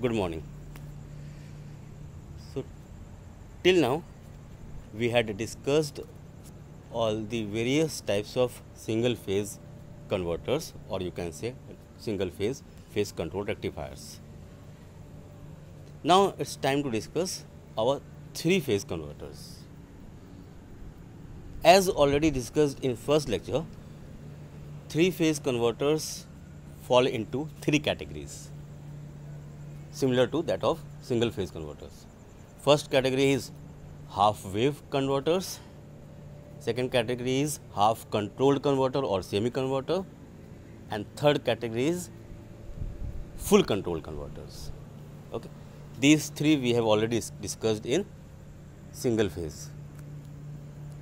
Good morning. So, till now we had discussed all the various types of single phase converters, or you can say single phase control rectifiers. Now it's time to discuss our three phase converters. As already discussed in first lecture, three phase converters fall into three categories similar to that of single phase converters. First category is half wave converters, second category is half controlled converter or semi converter, and third category is full control converters. Okay. These three we have already discussed in single phase.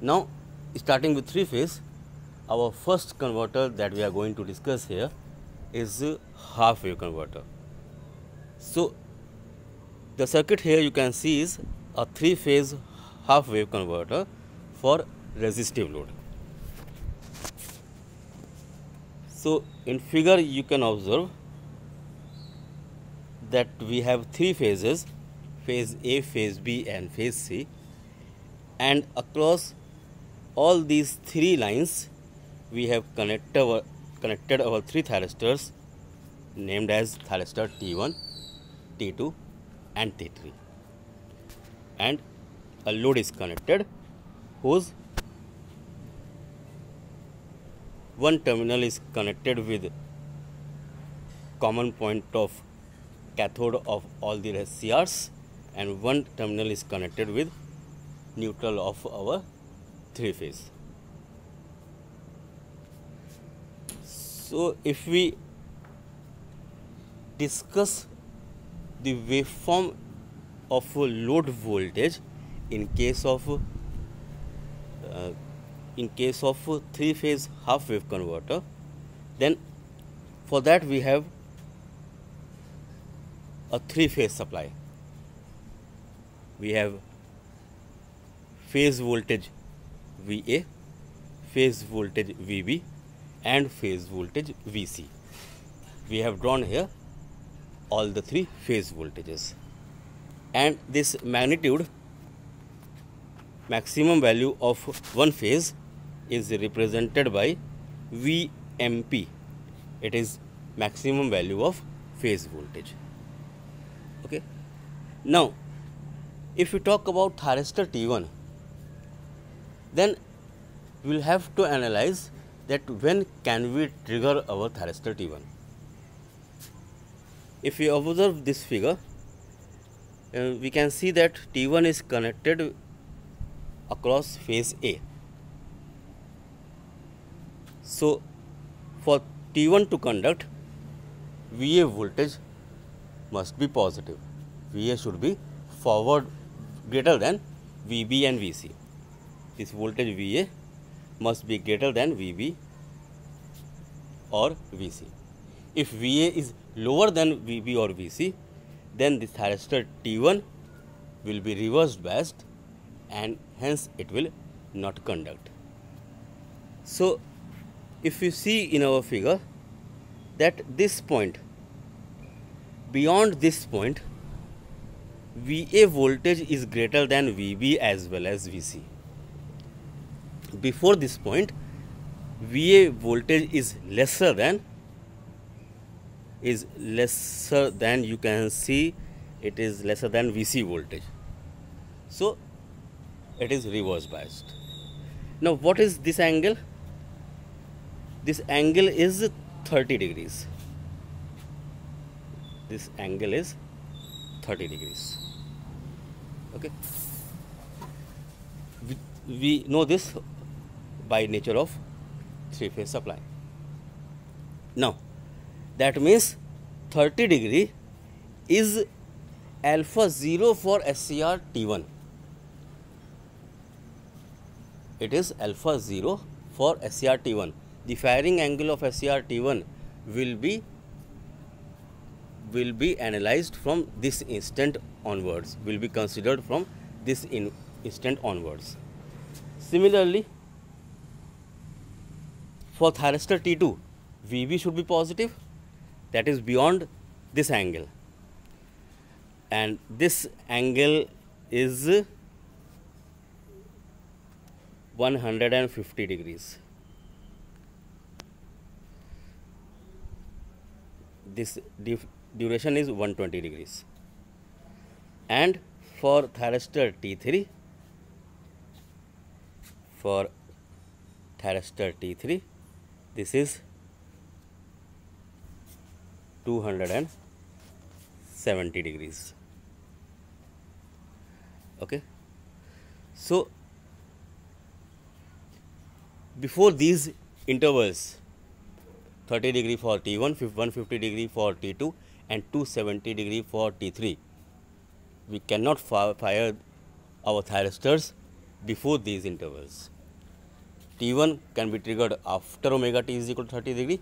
Now starting with three phase, our first converter that we are going to discuss here is half wave converter. So the circuit here you can see is a three phase half wave converter for resistive load. So in figure you can observe that we have three phases, phase A, phase B and phase C, and across all these three lines we have connected our three thyristors named as thyristor T1, T2 and T3, and a load is connected whose one terminal is connected with common point of cathode of all the SCRs and one terminal is connected with neutral of our three phase. So if we discuss the waveform of load voltage in case of three phase half wave converter, then for that we have a three phase supply. We have phase voltage VA, phase voltage VB and phase voltage VC. We have drawn here all the three phase voltages, and this magnitude maximum value of one phase is represented by VMP. It is maximum value of phase voltage. Okay. Now if we talk about thyristor T1, then we will have to analyze that when can we trigger our thyristor T1. If we observe this figure, we can see that T1 is connected across phase A. So for T1 to conduct, VA voltage must be positive. VA should be forward greater than VB and VC. This voltage VA must be greater than VB or VC. If VA is lower than VB or VC, then this thyristor T1 will be reverse biased and hence it will not conduct. So if you see in our figure that this point, beyond this point, VA voltage is greater than VB as well as VC. Before this point, VA voltage is lesser than you can see it is lesser than VC voltage. So it is reverse biased. Now what is this angle? This angle is 30 degrees. This angle is 30 degrees. Okay. We know this by nature of three phase supply. Now that means 30 degree is alpha 0 for SCR T1. It is alpha 0 for SCR T1. The firing angle of SCR T1 will be analyzed from this instant onwards, will be considered from this instant onwards. Similarly, for thyristor T2, VB should be positive, that is beyond this angle. and this angle is 150 degrees. This duration is 120 degrees. And for thyristor T3, this is 270 degrees. Okay. So before these intervals, 30 degree for T1, 150 degree for T2 and 270 degree for T3, we cannot fire our thyristors before these intervals. T1 can be triggered after omega t is equal to 30 degree,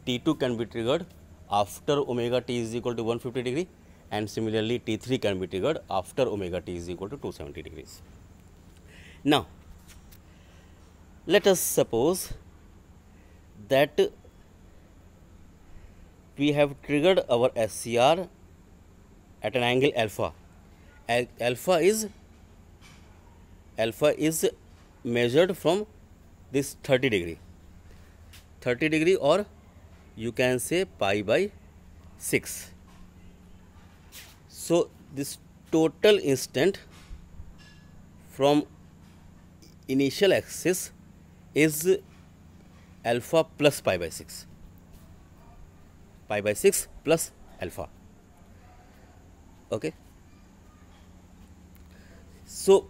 T2 can be triggered after omega t is equal to 150 degree, and similarly T3 can be triggered after omega t is equal to 270 degrees. Now, let us suppose that we have triggered our SCR at an angle alpha. Alpha is measured from this 30 degree, or you can say pi by 6. So this total instant from initial axis is alpha plus pi by 6. Pi by 6 plus alpha. Okay. So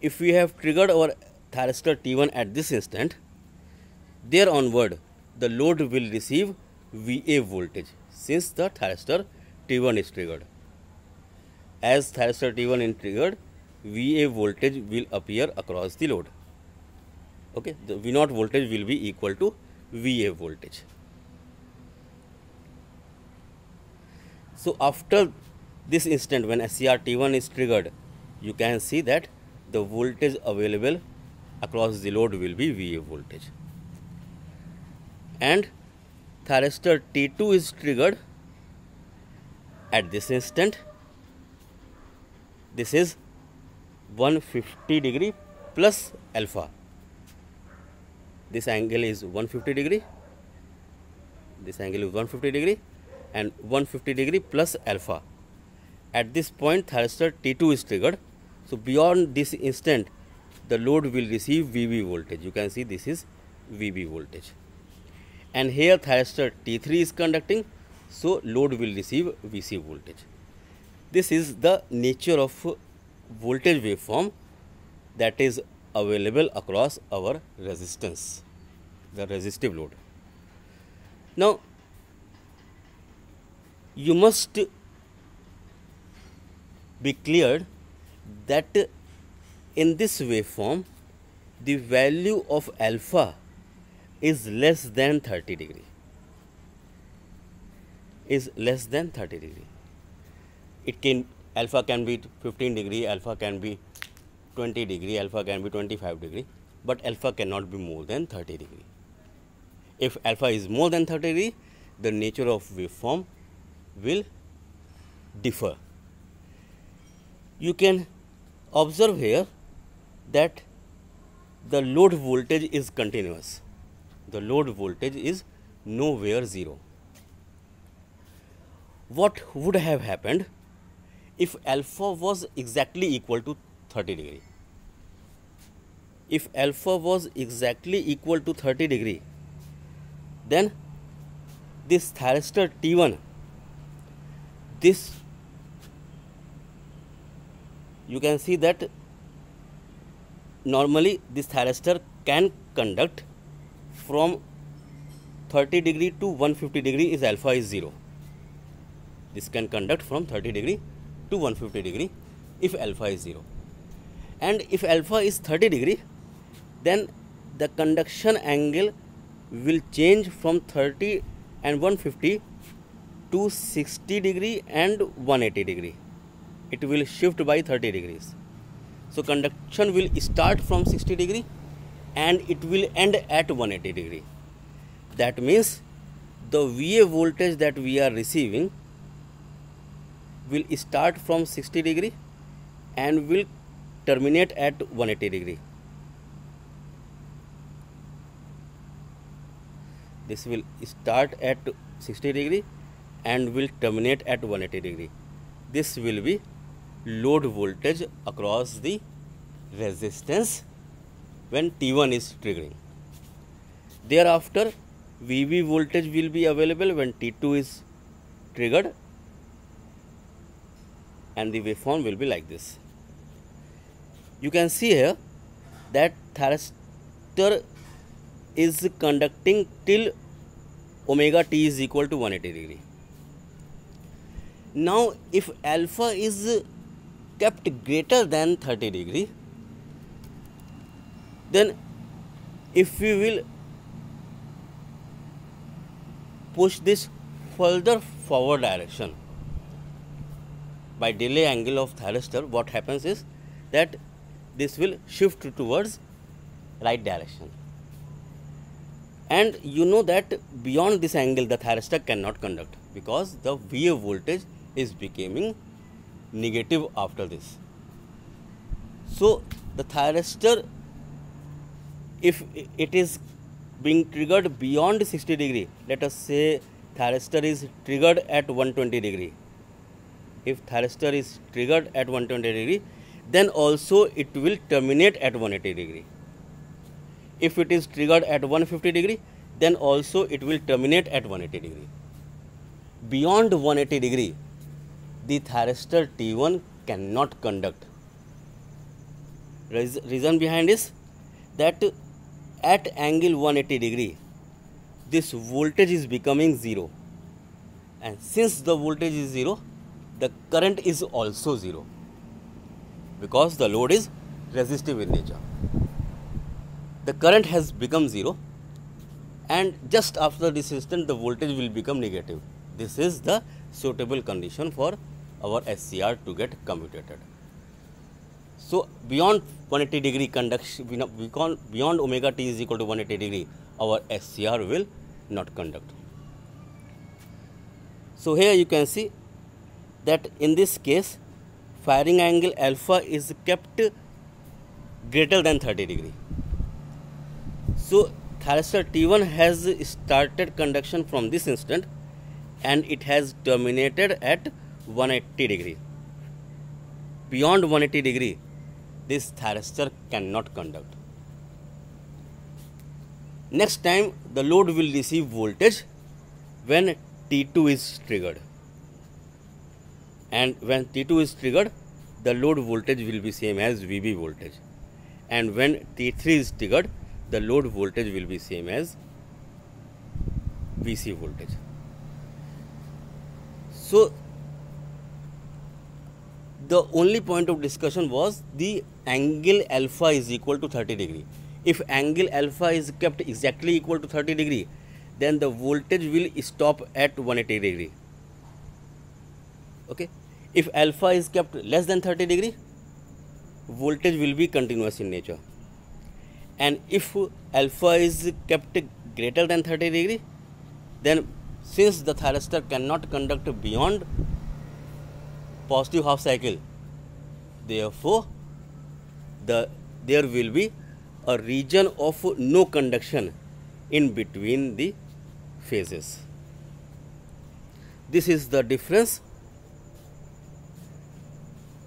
if we have triggered our thyristor T1 at this instant, there onward the load will receive VA voltage since the thyristor T1 is triggered. As thyristor T1 is triggered, VA voltage will appear across the load. Okay, the V0 voltage will be equal to VA voltage. So after this instant, when SCR T1 is triggered, you can see that the voltage available across the load will be VA voltage. And thyristor T2 is triggered at this instant. This is 150 degree plus alpha. This angle is 150 degree. This angle is 150 degree and 150 degree plus alpha. At this point, thyristor T2 is triggered. So beyond this instant, the load will receive VB voltage. You can see this is VB voltage. And here thyristor T3 is conducting, so load will receive VC voltage. This is the nature of voltage waveform that is available across our resistance, the resistive load. Now, you must be clear that in this waveform, the value of alpha is less than 30 degree. Alpha can be 15 degree, alpha can be 20 degree, alpha can be 25 degree, but alpha cannot be more than 30 degree. If alpha is more than 30 degree, the nature of waveform will differ. You can observe here that the load voltage is continuous. The load voltage is nowhere zero. What would have happened if alpha was exactly equal to 30 degree? If alpha was exactly equal to 30 degree, then this thyristor T1, this you can see that normally this thyristor can conduct from 30 degree to 150 degree if alpha is 0. This can conduct from 30 degree to 150 degree if alpha is 0. And if alpha is 30 degree, then the conduction angle will change from 30 and 150 to 60 degree and 180 degree. It will shift by 30 degrees. So conduction will start from 60 degree and it will end at 180 degree. That means the VA voltage that we are receiving will start from 60 degree and will terminate at 180 degree. This will start at 60 degree and will terminate at 180 degree. This will be load voltage across the resistance when T1 is triggering. Thereafter, VB voltage will be available when T2 is triggered, and the waveform will be like this. You can see here that thyristor is conducting till omega t is equal to 180 degree. Now, if alpha is kept greater than 30 degree, then if we will push this further forward direction by delay angle of thyristor, what happens is that this will shift towards right direction. And you know that beyond this angle the thyristor cannot conduct, because the VA voltage is becoming negative after this. So the thyristor, if it is being triggered beyond 60 degree, let us say thyristor is triggered at 120 degree. If thyristor is triggered at 120 degree, then also it will terminate at 180 degree. If it is triggered at 150 degree, then also it will terminate at 180 degree. Beyond 180 degree, the thyristor T1 cannot conduct. Reason behind is that at angle 180 degree, this voltage is becoming 0, and since the voltage is 0, the current is also 0, because the load is resistive in nature. The current has become 0, and just after this instant the voltage will become negative. This is the suitable condition for our SCR to get commutated. So beyond 180 degree conduction, beyond omega t is equal to 180 degree, our SCR will not conduct. So here you can see that in this case firing angle alpha is kept greater than 30 degree. So thyristor T1 has started conduction from this instant and it has terminated at 180 degree. Beyond 180 degree, this thyristor cannot conduct. Next time the load will receive voltage when T2 is triggered, and when T2 is triggered, the load voltage will be same as VB voltage, and when T3 is triggered, the load voltage will be same as VC voltage. So the only point of discussion was the angle alpha is equal to 30 degree. If angle alpha is kept exactly equal to 30 degree, then the voltage will stop at 180 degree. Okay. If alpha is kept less than 30 degree, voltage will be continuous in nature. And if alpha is kept greater than 30 degree, then since the thyristor cannot conduct beyond positive half cycle, therefore there will be a region of no conduction in between the phases. This is the difference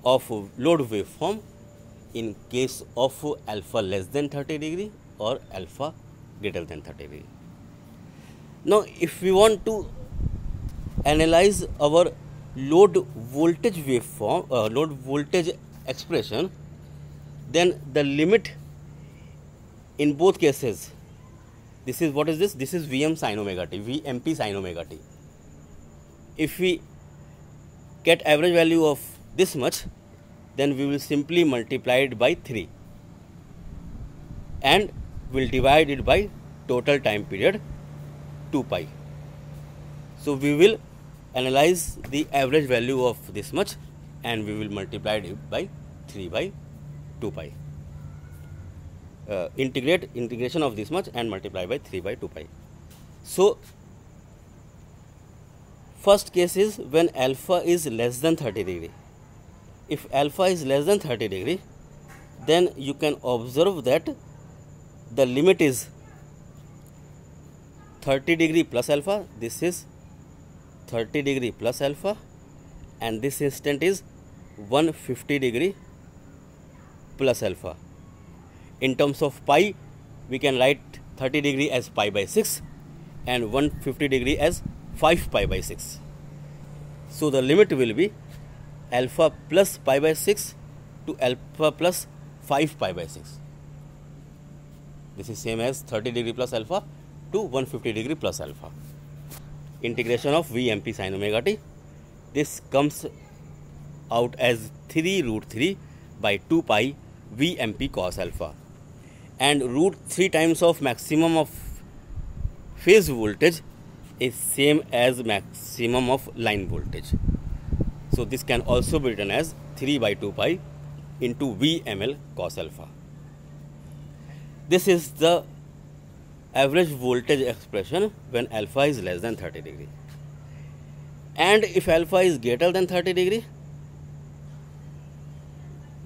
of load waveform in case of alpha less than 30 degree or alpha greater than 30 degree. Now, if we want to analyze our load voltage waveform, load voltage expression, then the limit in both cases, this is what is this? This is Vm sin omega t, Vmp sin omega t. If we get average value of this much, then we will simply multiply it by 3 and will divide it by total time period 2 pi. So we will analyze the average value of this much and we will multiply it by 3 by 2 pi. Integration of this much and multiply by 3 by 2 pi. So First case is when alpha is less than 30 degree. If alpha is less than 30 degree, then you can observe that the limit is 30 degree plus alpha, this is 30 degree plus alpha, and this instant is 150 degree plus alpha. In terms of pi, we can write 30 degree as pi by 6 and 150 degree as 5 pi by 6. So the limit will be alpha plus pi by 6 to alpha plus 5 pi by 6. This is same as 30 degree plus alpha to 150 degree plus alpha. Integration of Vmp sin omega t. This comes out as 3 root 3 by 2 pi Vmp cos alpha. And root 3 times of maximum of phase voltage is same as maximum of line voltage. So this can also be written as 3 by 2 pi into Vml cos alpha. This is the average voltage expression when alpha is less than 30 degree. And if alpha is greater than 30 degree,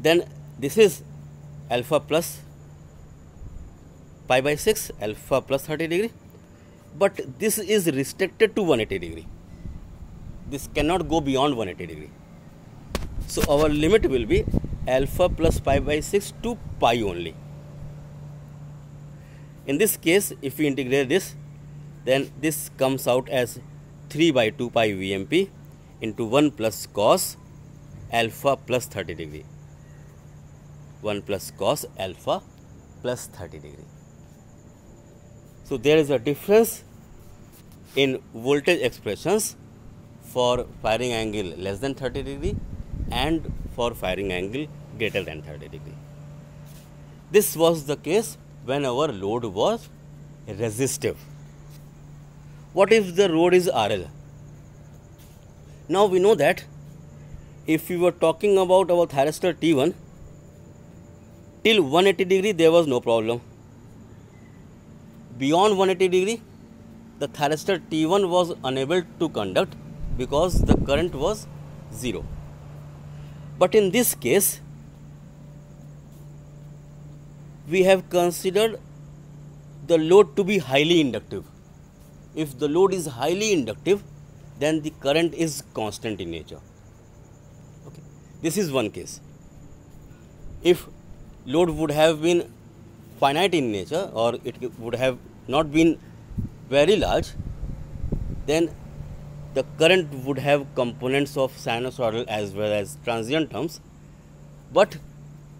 then this is alpha plus pi by 6, alpha plus 30 degree, but this is restricted to 180 degree. This cannot go beyond 180 degree. So our limit will be alpha plus pi by 6 to pi only. In this case, if we integrate this, then this comes out as 3 by 2 pi Vmp into 1 plus cos alpha plus 30 degree. 1 plus cos alpha plus 30 degree. So there is a difference in voltage expressions for firing angle less than 30 degree and for firing angle greater than 30 degree. This was the case when our load was resistive. What if the load is RL? Now we know that if we were talking about our thyristor T1, till 180 degree there was no problem. Beyond 180 degree, the thyristor T1 was unable to conduct because the current was 0. But in this case, we have considered the load to be highly inductive. If the load is highly inductive, then the current is constant in nature. Okay. This is one case. If load would have been finite in nature, or it would have not been very large, then the current would have components of sinusoidal as well as transient terms, but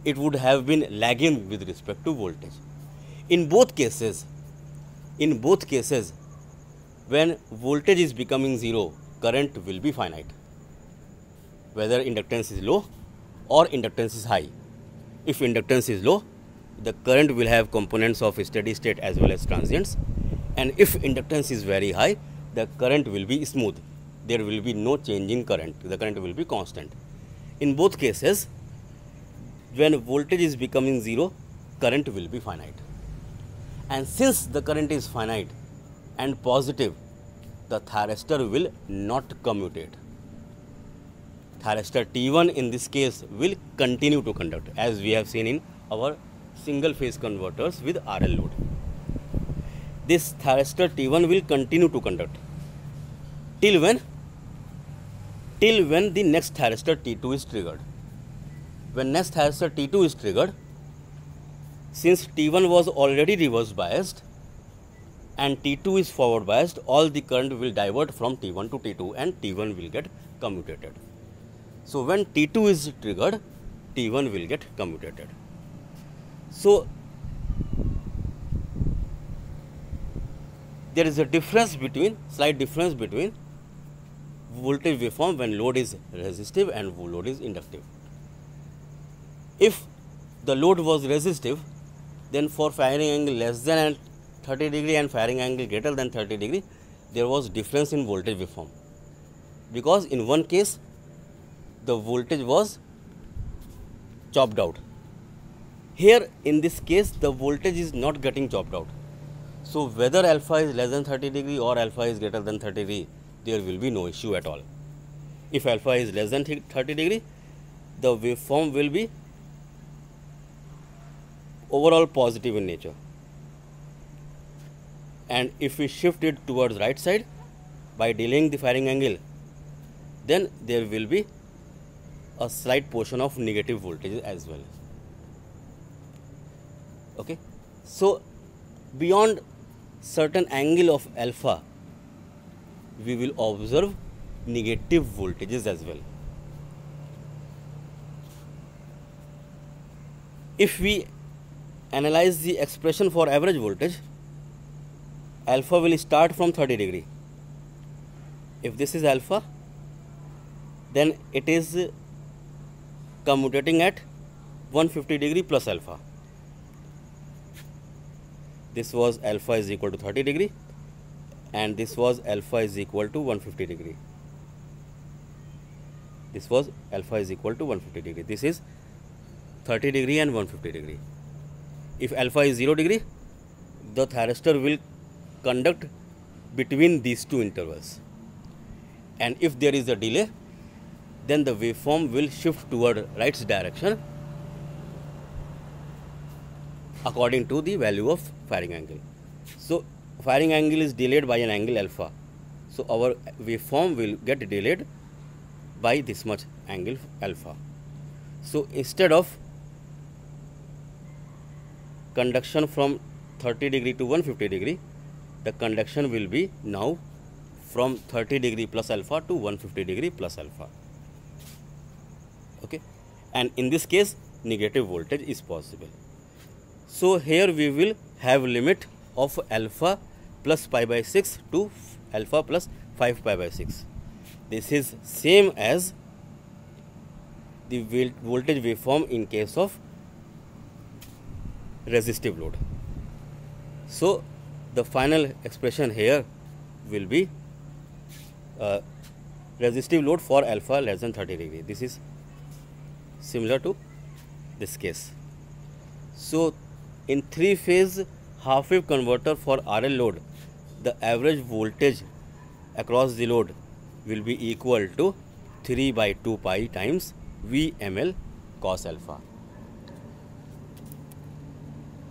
it would have been lagging with respect to voltage. In both cases, when voltage is becoming 0, current will be finite, whether inductance is low or inductance is high. If inductance is low, the current will have components of steady state as well as transients, and if inductance is very high, the current will be smooth. There will be no change in current. The current will be constant. In both cases, when voltage is becoming 0, current will be finite. And since the current is finite and positive, the thyristor will not commutate. Thyristor T1 in this case will continue to conduct, as we have seen in our single phase converters with RL load. This thyristor T1 will continue to conduct till when? Till when the next thyristor T2 is triggered. When next thyristor T2 is triggered, since T1 was already reverse biased and T2 is forward biased, all the current will divert from T1 to T2 and T1 will get commutated. So when T2 is triggered, T1 will get commutated. So there is a slight difference between voltage waveform when load is resistive and load is inductive. If the load was resistive, then for firing angle less than 30 degree and firing angle greater than 30 degree, there was difference in voltage waveform, because in one case the voltage was chopped out. Here in this case the voltage is not getting chopped out. So whether alpha is less than 30 degree or alpha is greater than 30 degree, there will be no issue at all. If alpha is less than 30 degree, the waveform will be overall positive in nature. And if we shift it towards right side by delaying the firing angle, then there will be a slight portion of negative voltage as well. Okay, so beyond certain angle of alpha, we will observe negative voltages as well. If we analyze the expression for average voltage, alpha will start from 30 degree. If this is alpha, then it is commutating at 150 degree plus alpha. This was alpha is equal to 30 degree and this was alpha is equal to 150 degree. This was alpha is equal to 150 degree. This is 30 degree and 150 degree. If alpha is 0 degree, the thyristor will conduct between these two intervals. And if there is a delay, then the waveform will shift toward right direction according to the value of firing angle. So firing angle is delayed by an angle alpha. So our waveform will get delayed by this much angle alpha. So instead of conduction from 30 degree to 150 degree, the conduction will be now from 30 degree plus alpha to 150 degree plus alpha. Okay, and in this case negative voltage is possible. So here we will have limit of alpha plus pi by 6 to alpha plus 5 pi by 6. This is same as the voltage waveform in case of resistive load. So the final expression here will be resistive load for alpha less than 30 degree. This is similar to this case. So in 3-phase half-wave converter for RL load, the average voltage across the load will be equal to 3 by 2 pi times VML cos alpha.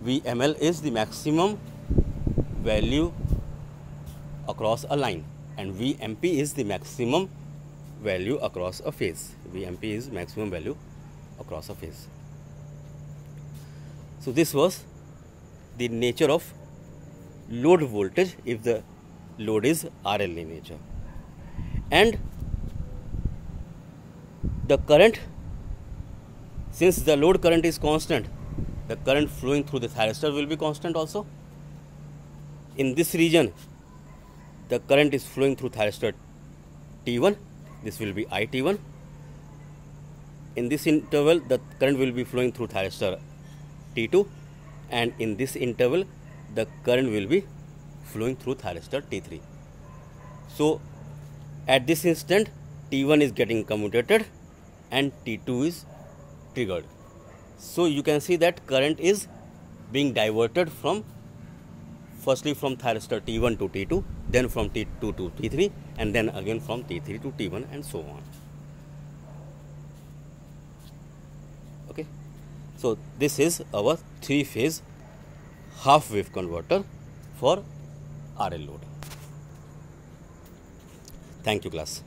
VML is the maximum value across a line and VMP is the maximum value across a phase. VMP is maximum value across a phase. So this was the nature of load voltage if the load is RL in nature. And the current, since the load current is constant, the current flowing through the thyristor will be constant also. In this region, the current is flowing through thyristor T1, this will be IT1. In this interval, the current will be flowing through thyristor T2, and in this interval, the current will be flowing through thyristor T3. So at this instant, T1 is getting commutated and T2 is triggered. So you can see that current is being diverted from firstly from thyristor T1 to T2, then from T2 to T3, and then again from T3 to T1 and so on. Okay, so this is our 3-phase half-wave converter for RL load. Thank you, class.